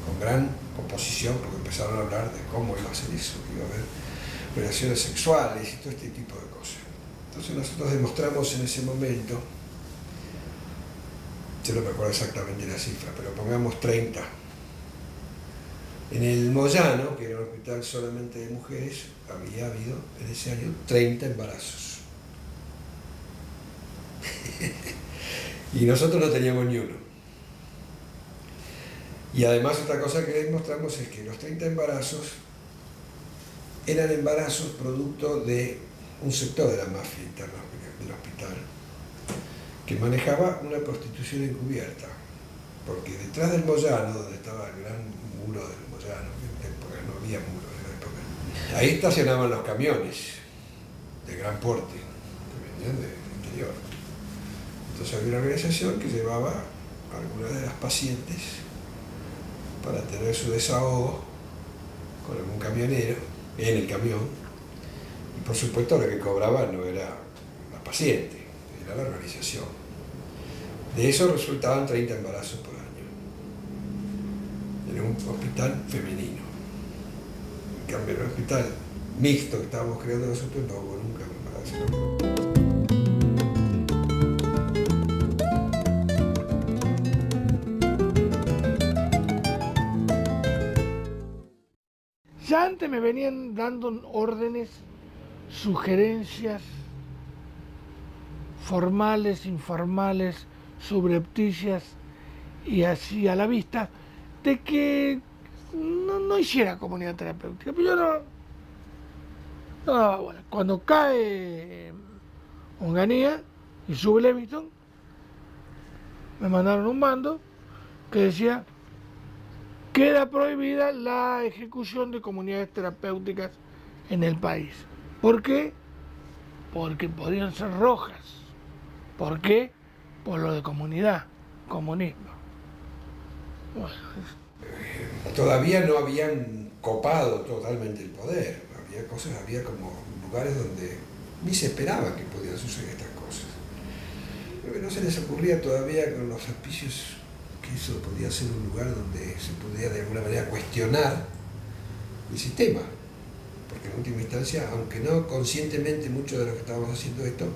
con gran oposición, porque empezaron a hablar de cómo iba a ser eso, que iba a haber relaciones sexuales y todo este tipo de cosas. Entonces nosotros demostramos en ese momento, yo no me acuerdo exactamente la cifra, pero pongamos 30. En el Moyano, que era un hospital solamente de mujeres, había habido en ese año 30 embarazos. Y nosotros no teníamos ni uno. Y además otra cosa que demostramos es que los 30 embarazos eran embarazos producto de un sector de la mafia interna del hospital que manejaba una prostitución encubierta, porque detrás del Moyano, donde estaba el gran muro del Moyano, porque no había muro en la época, ahí estacionaban los camiones de gran porte que venían del interior. Entonces había una organización que llevaba a algunas de las pacientes para tener su desahogo con algún camionero en el camión, y por supuesto lo que cobraba no era la paciente, era la organización. De eso resultaban 30 embarazos por año. Era un hospital femenino. En cambio, en el hospital mixto que estábamos creando nosotros no hubo nunca un embarazo. Ya antes me venían dando órdenes, sugerencias formales, informales, subrepticias y así a la vista, de que no hiciera comunidad terapéutica. Pero yo no daba bola. Cuando cae Onganía y sube Levingston, me mandaron un mando que decía: queda prohibida la ejecución de comunidades terapéuticas en el país. ¿Por qué? Porque podrían ser rojas. ¿Por qué? Por lo de comunidad, comunismo. Bueno. Todavía no habían copado totalmente el poder. Había como lugares donde ni se esperaba que podían suceder estas cosas. Pero no se les ocurría todavía con los auspicios que eso podía ser un lugar donde se pudiera de alguna manera cuestionar el sistema. Porque en última instancia, aunque no conscientemente muchos de los que estábamos haciendo esto,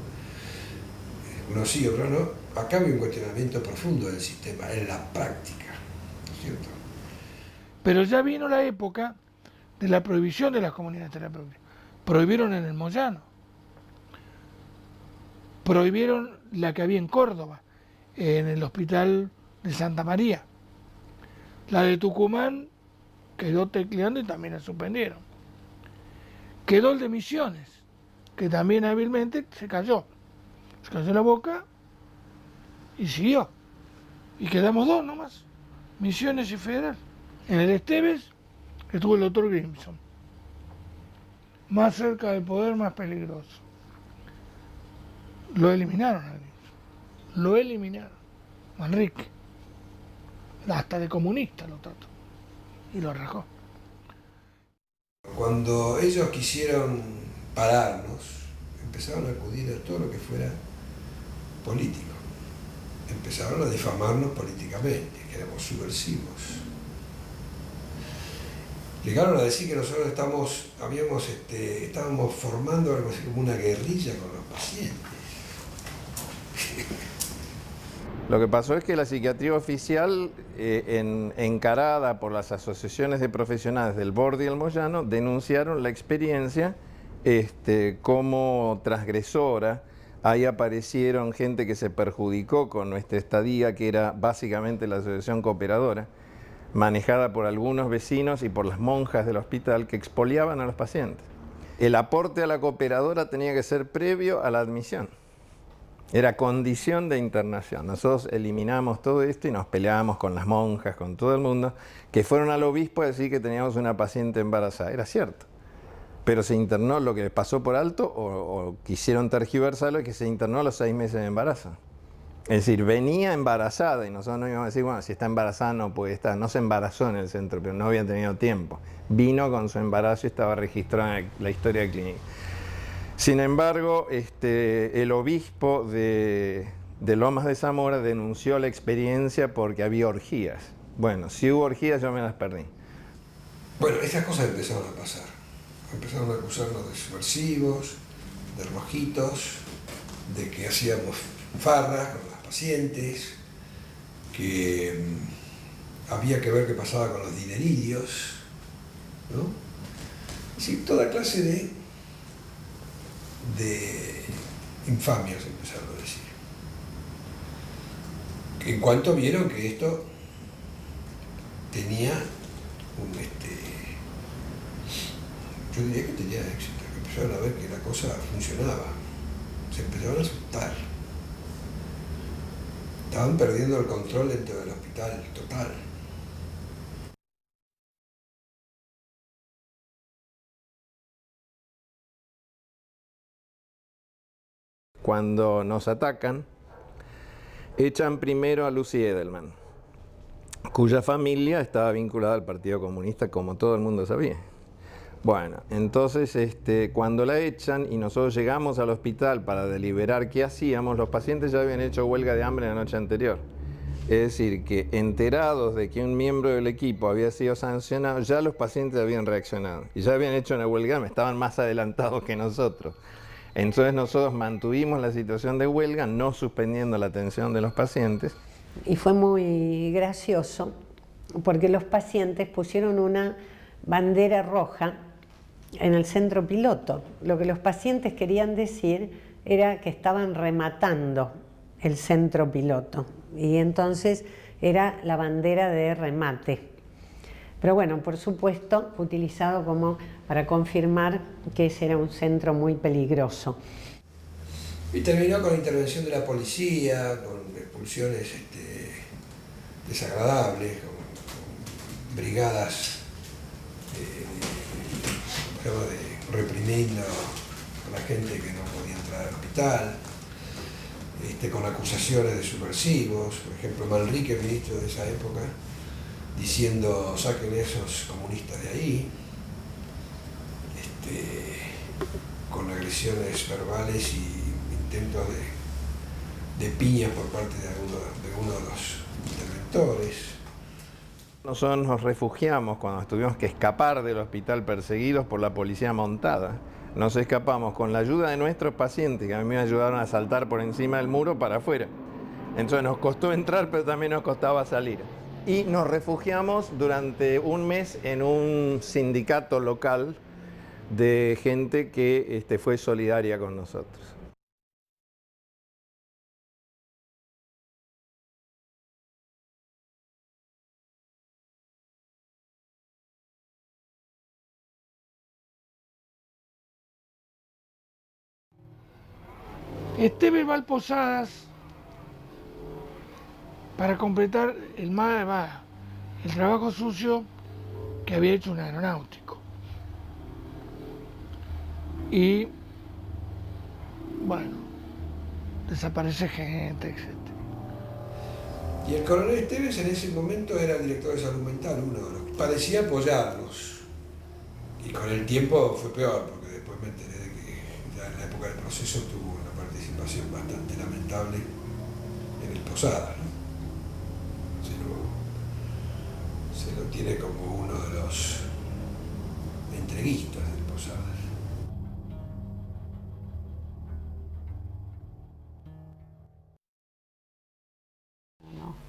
uno sí, otro no. Acá había un cuestionamiento profundo del sistema, en la práctica, ¿cierto? Pero ya vino la época de la prohibición de las comunidades terapéuticas. Prohibieron en el Moyano, prohibieron la que había en Córdoba, en el hospital de Santa María. La de Tucumán quedó tecleando y también la suspendieron. Quedó el de Misiones, que también hábilmente se cayó. Se cayó la boca y siguió. Y quedamos dos nomás, Misiones y Federal. En el Esteves estuvo el doctor Grimson. Más cerca del poder, más peligroso. Lo eliminaron a Grimson. Lo eliminaron. Manrique. Hasta de comunista lo trató. Y lo rajó. Cuando ellos quisieron pararnos, empezaron a acudir a todo lo que fuera político. Empezaron a difamarnos políticamente, que éramos subversivos. Llegaron a decir que nosotros estábamos formando algo así como una guerrilla con los pacientes. Lo que pasó es que la psiquiatría oficial, encarada por las asociaciones de profesionales del Borde y el Moyano, denunciaron la experiencia como transgresora. Ahí aparecieron gente que se perjudicó con nuestra estadía, que era básicamente la asociación cooperadora, manejada por algunos vecinos y por las monjas del hospital que expoliaban a los pacientes. El aporte a la cooperadora tenía que ser previo a la admisión. Era condición de internación. Nosotros eliminamos todo esto y nos peleábamos con las monjas, con todo el mundo, que fueron al obispo a decir que teníamos una paciente embarazada. Era cierto. Pero se internó, lo que les pasó por alto, o quisieron tergiversarlo, es que se internó a los 6 meses de embarazo. Es decir, venía embarazada y nosotros no íbamos a decir, bueno, si está embarazada no puede estar. No se embarazó en el centro, pero no había tenido tiempo. Vino con su embarazo y estaba registrada en la historia clínica. Sin embargo, el obispo de Lomas de Zamora denunció la experiencia porque había orgías. Bueno, si hubo orgías yo me las perdí. Bueno, esas cosas empezaron a pasar. Empezaron a acusarnos de subversivos, de rojitos, de que hacíamos farras con las pacientes, que había que ver qué pasaba con los dinerillos, ¿no? Sí, toda clase de infamias empezaron a decir. En cuanto vieron que esto tenía yo diría que tenía éxito, que empezaron a ver que la cosa funcionaba, se empezaron a asustar. Estaban perdiendo el control dentro del hospital, total. Cuando nos atacan, echan primero a Lucy Edelman, cuya familia estaba vinculada al Partido Comunista, como todo el mundo sabía. Bueno, entonces cuando la echan y nosotros llegamos al hospital para deliberar qué hacíamos, los pacientes ya habían hecho huelga de hambre la noche anterior. Es decir, que enterados de que un miembro del equipo había sido sancionado, ya los pacientes habían reaccionado y ya habían hecho una huelga de hambre, estaban más adelantados que nosotros. Entonces nosotros mantuvimos la situación de huelga, no suspendiendo la atención de los pacientes. Y fue muy gracioso porque los pacientes pusieron una bandera roja en el centro piloto. Lo que los pacientes querían decir era que estaban rematando el centro piloto y entonces era la bandera de remate. Pero bueno, por supuesto, utilizado como para confirmar que ese era un centro muy peligroso. Y terminó con la intervención de la policía, con expulsiones desagradables, con brigadas reprimiendo a la gente que no podía entrar al hospital, con acusaciones de subversivos. Por ejemplo, Manrique, ministro de esa época, diciendo saquen esos comunistas de ahí, con agresiones verbales y intentos de piñas por parte de alguno de los interventores. Nosotros nos refugiamos cuando tuvimos que escapar del hospital perseguidos por la policía montada. nos escapamos con la ayuda de nuestros pacientes, que a mí me ayudaron a saltar por encima del muro para afuera. Entonces nos costó entrar, pero también nos costaba salir. Y nos refugiamos durante un mes en un sindicato local de gente que fue solidaria con nosotros. Esteban va al Posadas para completar el trabajo sucio que había hecho un aeronáutico. Y bueno, desaparece gente, etc. Y el coronel Esteves en ese momento era el director de salud mental, uno de los que parecía apoyarnos. Y con el tiempo fue peor, porque después me enteré de que ya en la época del proceso tuvo una participación bastante lamentable en el Posadas, ¿no? Se lo tiene como uno de los entreguistas del Posadas.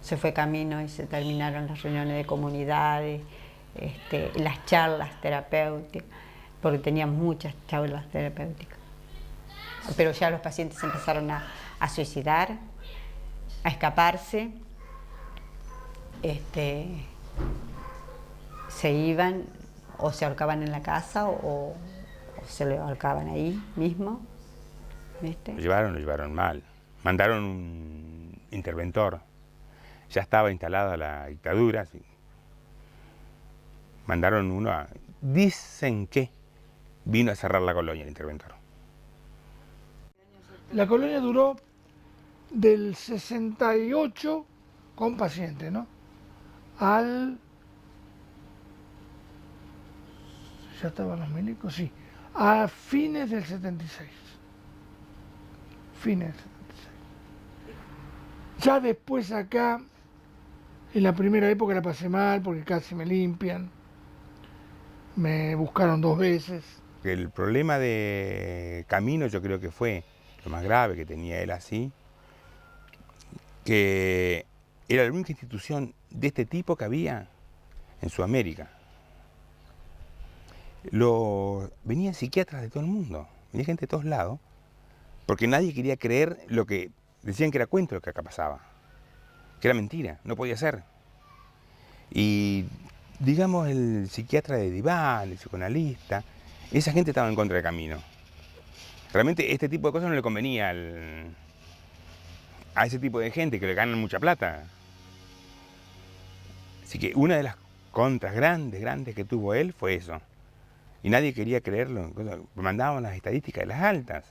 Se fue camino y se terminaron las reuniones de comunidades, las charlas terapéuticas, porque teníamos muchas charlas terapéuticas. Pero ya los pacientes empezaron a suicidar, a escaparse, se iban o se ahorcaban en la casa o se lo ahorcaban ahí mismo. ¿Viste? Lo llevaron mal. Mandaron un interventor. Ya estaba instalada la dictadura. ¿Sí? Mandaron uno dicen que vino a cerrar la colonia, el interventor. La colonia duró del 68 con pacientes, ¿no? ¿Ya estaban los milicos? Sí. A fines del 76. Fines del 76. Ya después acá, en la primera época la pasé mal porque casi me limpian. Me buscaron 2 veces. El problema de Camino yo creo que fue lo más grave que tenía él así, que era la única institución de este tipo que había en Sudamérica. Venían psiquiatras de todo el mundo, venía gente de todos lados, porque nadie quería creer lo que decían que era cuento lo que acá pasaba, que era mentira, no podía ser. Y digamos el psiquiatra de diván, el psicoanalista, esa gente estaba en contra de Camino. Realmente este tipo de cosas no le convenía a ese tipo de gente que le ganan mucha plata. Así que una de las contras grandes que tuvo él fue eso. Y nadie quería creerlo. Mandaban las estadísticas de las altas.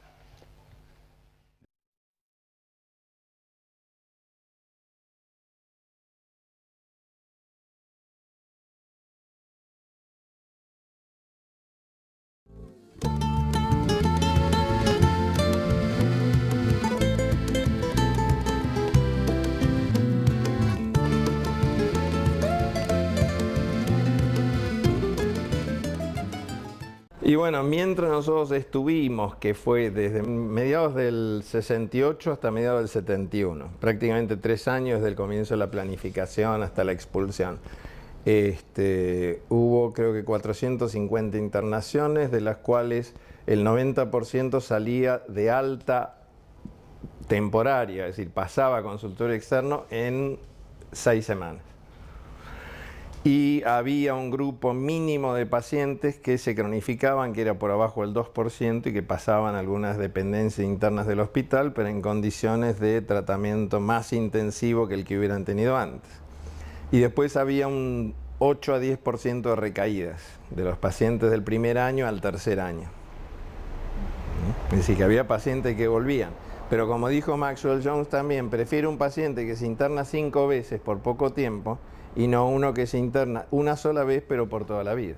Y bueno, mientras nosotros estuvimos, que fue desde mediados del 68 hasta mediados del 71, prácticamente 3 años desde el comienzo de la planificación hasta la expulsión, hubo creo que 450 internaciones, de las cuales el 90% salía de alta temporaria, es decir, pasaba a consultorio externo en 6 semanas. Y había un grupo mínimo de pacientes que se cronificaban, que era por abajo del 2%, y que pasaban algunas dependencias internas del hospital, pero en condiciones de tratamiento más intensivo que el que hubieran tenido antes. Y después había un 8 a 10% de recaídas de los pacientes del primer año al tercer año. Es decir, que había pacientes que volvían. Pero como dijo Maxwell Jones también, prefiere un paciente que se interna 5 veces por poco tiempo y no uno que se interna una sola vez pero por toda la vida.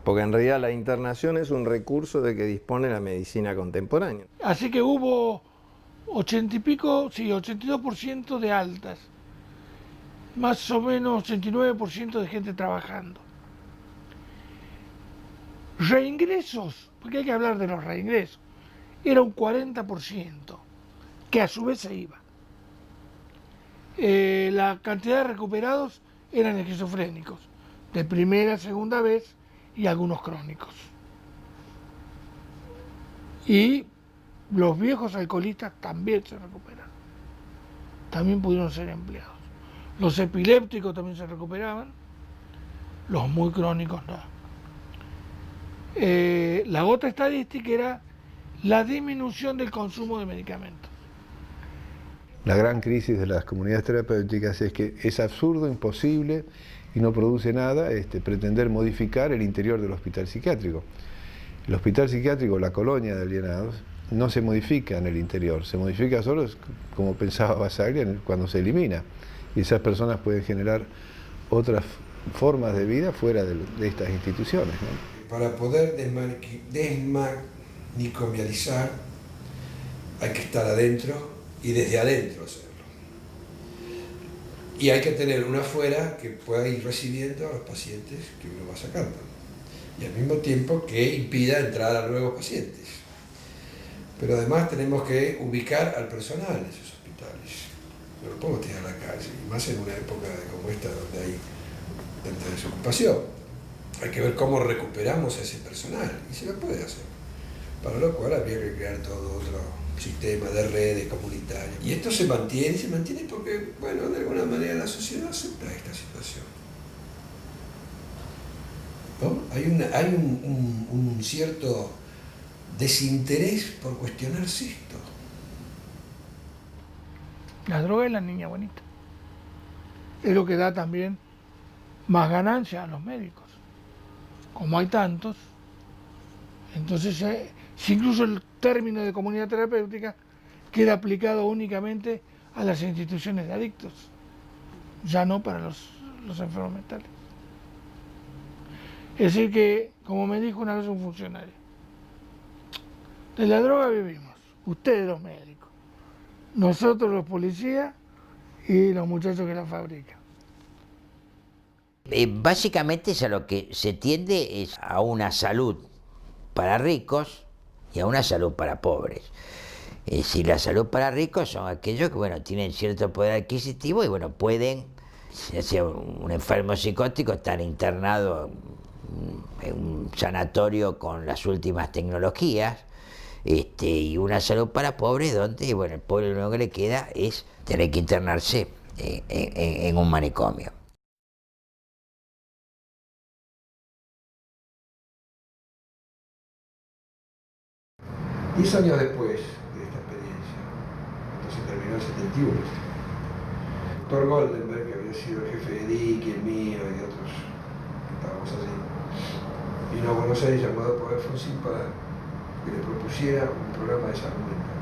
Porque en realidad la internación es un recurso de que dispone la medicina contemporánea. Así que hubo 80 y pico, sí, 82% de altas, más o menos 89% de gente trabajando. reingresos, porque hay que hablar de los reingresos, era un 40%, que a su vez se iba. La cantidad de recuperados eran esquizofrénicos, de primera, segunda vez y algunos crónicos. Y los viejos alcoholistas también se recuperaron, también pudieron ser empleados. Los epilépticos también se recuperaban, los muy crónicos no. La otra estadística era la disminución del consumo de medicamentos. La gran crisis de las comunidades terapéuticas es que es absurdo, imposible y no produce nada pretender modificar el interior del hospital psiquiátrico. El hospital psiquiátrico, la colonia de alienados, no se modifica en el interior, se modifica solo, como pensaba Basaglia, cuando se elimina. Y esas personas pueden generar otras formas de vida fuera de estas instituciones, ¿no? Para poder desmanicomializar hay que estar adentro y desde adentro hacerlo. Y hay que tener una afuera que pueda ir recibiendo a los pacientes que uno va sacando. Y al mismo tiempo que impida entrar a nuevos pacientes. Pero además tenemos que ubicar al personal de esos hospitales. No lo podemos tirar a la calle, y más en una época como esta donde hay tanta desocupación. Hay que ver cómo recuperamos a ese personal, y se lo puede hacer. Para lo cual habría que crear todo otro sistema de redes comunitarias. Y esto se mantiene porque, bueno, de alguna manera la sociedad acepta esta situación. ¿No? Hay un cierto desinterés por cuestionarse esto. La droga es la niña bonita. Es lo que da también más ganancia a los médicos. Como hay tantos, entonces incluso el término de comunidad terapéutica queda aplicado únicamente a las instituciones de adictos, ya no para los enfermos mentales. Es decir que, como me dijo una vez un funcionario, de la droga vivimos, ustedes los médicos, nosotros los policías y los muchachos que la fabrican. Básicamente es a lo que se tiende es a una salud para ricos y a una salud para pobres. Es decir, la salud para ricos son aquellos que, bueno, tienen cierto poder adquisitivo y, bueno, pueden, si sea un enfermo psicótico, estar internado en un sanatorio con las últimas tecnologías, y una salud para pobres donde, bueno, el pobre lo único que le queda es tener que internarse en un manicomio. Diez años después de esta experiencia, cuando se terminó el 71, el doctor Goldenberg, que había sido el jefe de Dick, el mío y de otros que estábamos allí, vino a Buenos Aires llamado por Alfonsín para que le propusiera un programa de salud mental.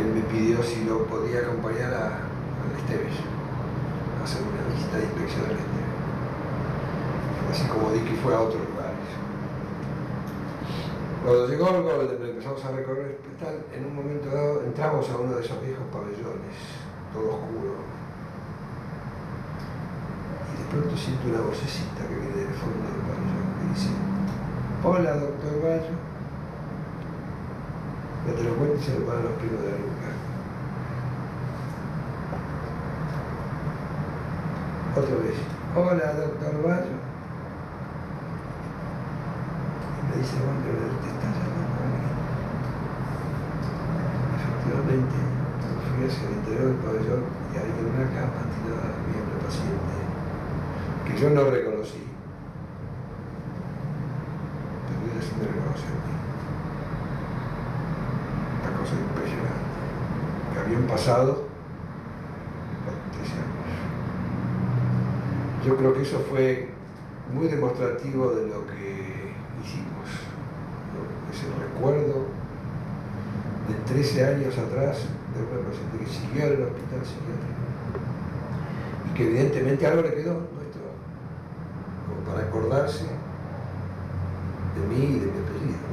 Él me pidió si lo podía acompañar al Esteves, a hacer una visita de inspección al Esteves, así como Dick fue a otros lugares. Cuando llegó el Goldenberg, empezamos a recorrer el hospital, en un momento dado entramos a uno de esos viejos pabellones, todo oscuro. Y de pronto siento una vocecita que viene del fondo del pabellón que dice: hola, doctor Bayo. Ya te lo cuento y se lo van a los primos de la Luca. Otra vez: hola, doctor Bayo. Me dice: Goldenberg, te está llamando alguien. Efectivamente, fui hacia el interior del pabellón y había una cama tirada viendo al paciente que yo no reconocí, pero él sí me reconoció a mí. Una cosa impresionante, que habían pasado 13 años. Yo creo que eso fue muy demostrativo de lo que hicimos, ¿no? Ese recuerdo de 13 años atrás de una paciente que siguió en el hospital psiquiátrico y que evidentemente algo le quedó nuestro, como para acordarse de mí y de mi apellido, ¿no?